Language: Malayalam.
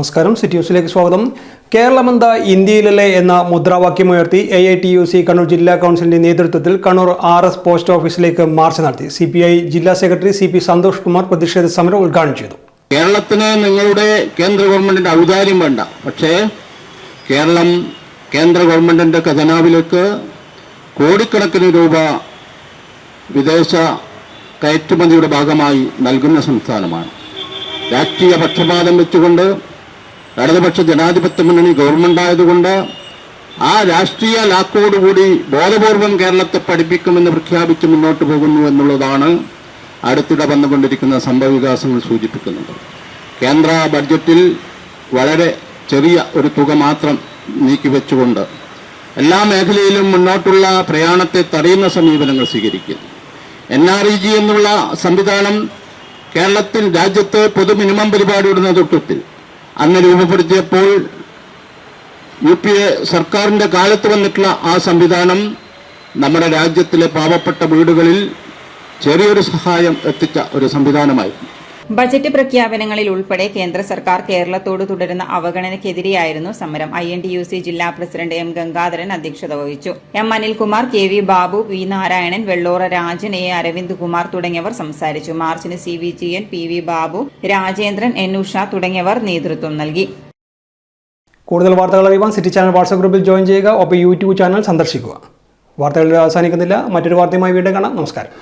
നമസ്കാരം, സിറ്റി ന്യൂസിലേക്ക് സ്വാഗതം. കേരളമെന്താ ഇന്ത്യയിലല്ലേ എന്ന മുദ്രാവാക്യമുയർത്തി AITUC കണ്ണൂർ ജില്ലാ കൗൺസിലിന്റെ നേതൃത്വത്തിൽ കണ്ണൂർ RS പോസ്റ്റ് ഓഫീസിലേക്ക് മാർച്ച് നടത്തി. CPI ജില്ലാ സെക്രട്ടറി CP സന്തോഷ് കുമാർ പ്രതിഷേധ സമരം ഉദ്ഘാടനം ചെയ്തു. കേരളത്തിന് നിങ്ങളുടെ കേന്ദ്ര ഗവൺമെന്റിന്റെ ഔദാര്യം വേണ്ട, പക്ഷേ കേരളം കേന്ദ്ര ഗവൺമെന്റിന്റെ ഖജനാവിലേക്ക് കോടിക്കണക്കിന് രൂപ വിദേശ കയറ്റുമതിയുടെ ഭാഗമായി നൽകുന്ന സംസ്ഥാനമാണ്. രാഷ്ട്രീയ പക്ഷപാതം വെച്ചുകൊണ്ട് ഇടതുപക്ഷ ജനാധിപത്യ മുന്നണി ഗവൺമെന്റ് ആയതുകൊണ്ട് ആ രാഷ്ട്രീയ ലാക്കോടുകൂടി ബോധപൂർവം കേരളത്തെ പഠിപ്പിക്കുമെന്ന് പ്രഖ്യാപിച്ച് മുന്നോട്ട് പോകുന്നു എന്നുള്ളതാണ് അടുത്തിടെ വന്നുകൊണ്ടിരിക്കുന്ന സംഭവവികാസങ്ങൾ സൂചിപ്പിക്കുന്നത്. കേന്ദ്ര ബഡ്ജറ്റിൽ വളരെ ചെറിയ ഒരു തുക മാത്രം നീക്കിവെച്ചുകൊണ്ട് എല്ലാ മേഖലയിലും മുന്നോട്ടുള്ള പ്രയാണത്തെ തടയുന്ന സമീപനങ്ങൾ സ്വീകരിക്കുന്നു. NREG എന്നുള്ള സംവിധാനം കേരളത്തിൽ രാജ്യത്ത് പൊതു മിനിമം പരിപാടിയുടെ നേതൃത്വത്തിൽ അന്ന് രൂപപ്പെടുത്തിയപ്പോൾ UPA സർക്കാരിന്റെ കാലത്ത് വന്നിട്ടുള്ള ആ സംവിധാനം നമ്മുടെ രാജ്യത്തിലെ പാവപ്പെട്ട വീടുകളിൽ ചെറിയൊരു സഹായം എത്തിച്ച ഒരു സംവിധാനമായിരുന്നു. ബജറ്റ് പ്രഖ്യാപനങ്ങളിൽ ഉൾപ്പെടെ കേന്ദ്ര സർക്കാർ കേരളത്തോട് തുടരുന്ന അവഗണനയ്ക്കെതിരെയായിരുന്നു സമരം. INTUC ജില്ലാ പ്രസിഡന്റ് M ഗംഗാധരൻ അധ്യക്ഷത വഹിച്ചു. M Anilkumar, KV Babu, V Narayanan, Vellora Rajan, A Aravind Kumar തുടങ്ങിയവർ സംസാരിച്ചു. മാർച്ചിന് CVGN, PV Babu, Rajendran, N Usha തുടങ്ങിയവർ നേതൃത്വം നൽകി. കൂടുതൽ വാർത്തകൾ അറിയുവാൻ സിറ്റി ചാനൽ വാട്സ്ആപ്പ് ഗ്രൂപ്പിൽ ജോയിൻ ചെയ്യുക. ഒപ്പം YouTube ചാനൽ സന്ദർശിക്കുക. വാർത്തകൾ അവസാനിക്കുന്നില്ല. മറ്റൊരു വാർത്തയുമായി വീണ്ടും കാണാം. നമസ്കാരം.